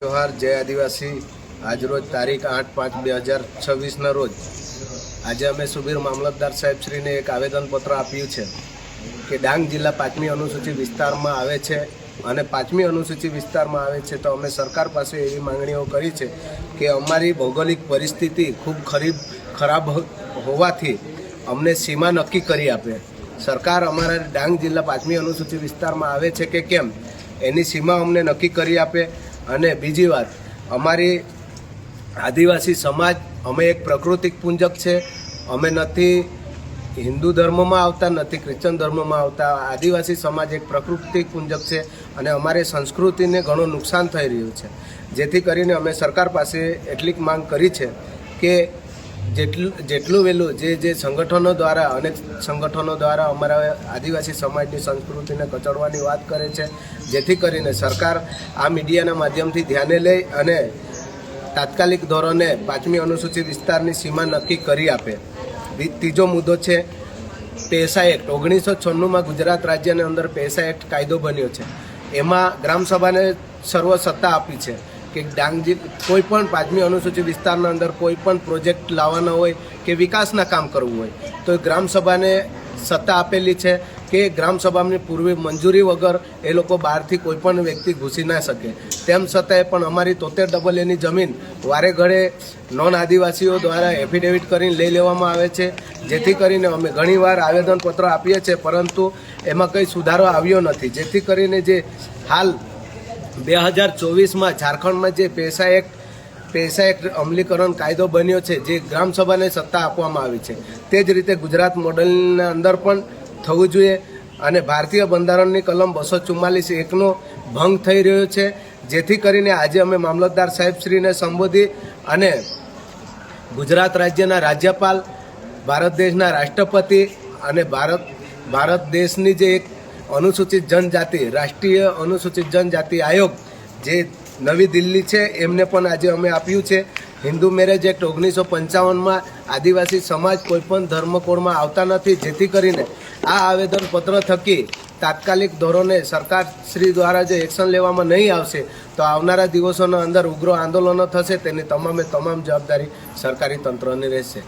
જોહાર જય આદિવાસી। આજરોજ તારીખ 8/5/2026 રોજ આજે અમે સુબીર મામલતદાર સાહેબશ્રીને એક આવેદનપત્ર આપ્યું છે કે ડાંગ જિલ્લા 5મી અનુસૂચિ વિસ્તારમાં આવે છે અને 5મી અનુસૂચિ વિસ્તારમાં આવે છે તો અમે સરકાર પાસે એવી માંગણીઓ કરી છે કે અમારી ભૌગોલિક પરિસ્થિતિ ખૂબ ખરાબ હોવાથી અમને સીમા નક્કી કરી આપે। સરકાર અમારા ડાંગ જિલ્લા 5મી અનુસૂચિ વિસ્તારમાં આવે છે કે કેમ એની સીમા અમને નક્કી કરી આપે। અને બીજી વાત, અમારી આદિવાસી સમાજ અમે એક પ્રાકૃતિક પુંજક છે। અમે નથી હિન્દુ ધર્મમાં આવતા, નથી ક્રિશ્ચન ધર્મમાં આવતા। આદિવાસી સમાજ એક પ્રાકૃતિક પુંજક છે અને અમારી સંસ્કૃતિને ઘણું નુકસાન થઈ રહ્યું છે। જેથી કરીને અમે સરકાર પાસે એટલી માંગ કરી છે કે જેટલું વહેલું જે સંગઠનો દ્વારા અનેક સંગઠનો દ્વારા અમારા આદિવાસી સમાજની સંસ્કૃતિને કચડવાની વાત કરે છે, જેથી કરીને સરકાર આ મીડિયાના માધ્યમથી ધ્યાને લઈ અને તાત્કાલિક ધોરણે 5મી અનુસૂચિ વિસ્તારની સીમા નક્કી કરી આપે। ત્રીજો મુદ્દો છે પેસા એક્ટ। 1996માં ગુજરાત રાજ્યની અંદર પેસા એક્ટ કાયદો બન્યો છે। એમાં ગ્રામસભાને સર્વ સત્તા આપી છે કે ડાંગ કોઈ પણ 5મી અનુસૂચિત વિસ્તારના અંદર કોઈ પણ પ્રોજેક્ટ લાવવાનો હોય કે વિકાસના કામ કરવું હોય તો ગ્રામસભાને સત્તા આપેલી છે કે ગ્રામસભાની પૂર્વે મંજૂરી વગર એ લોકો બહારથી કોઈ પણ વ્યક્તિ ઘૂસી ના શકે। તેમ છતાંય પણ અમારી 73 એની જમીન વારે ઘડે નોન આદિવાસીઓ દ્વારા એફિડેવિટ કરીને લઈ લેવામાં આવે છે, જેથી કરીને અમે ઘણીવાર આવેદનપત્ર આપીએ છીએ પરંતુ એમાં કંઈ સુધારો આવ્યો નથી। જેથી કરીને જે હાલ 2024માં ઝારખંડમાં જે પેસા એક્ટ અમલીકરણ કાયદો બન્યો છે, જે ગ્રામસભાને સત્તા આપવામાં આવી છે, તે જ રીતે ગુજરાત મોડલના અંદર પણ થવું જોઈએ। અને ભારતીય બંધારણની કલમ 244(1) ભંગ થઈ રહ્યો છે, જેથી કરીને આજે અમે મામલતદાર સાહેબશ્રીને સંબોધી અને ગુજરાત રાજ્યના રાજ્યપાલ, ભારત દેશના રાષ્ટ્રપતિ અને ભારત દેશની જે એક અનુસૂચિત જનજાતિ રાષ્ટ્રીય અનુસૂચિત જનજાતિ આયોગ જે નવી દિલ્હી છે એમને પણ આજે અમે આપ્યું છે। હિન્દુ મેરેજ એક્ટ 1955માં આદિવાસી સમાજ કોઈપણ ધર્મકોડમાં આવતા નથી, જેથી કરીને આ આવેદનપત્ર થકી તાત્કાલિક ધોરણે સરકાર શ્રી દ્વારા જે એક્શન લેવામાં નહીં આવશે તો આવનારા દિવસોના અંદર ઉગ્ર આંદોલનો થશે। તેની તમામ જવાબદારી સરકારી તંત્રની રહેશે।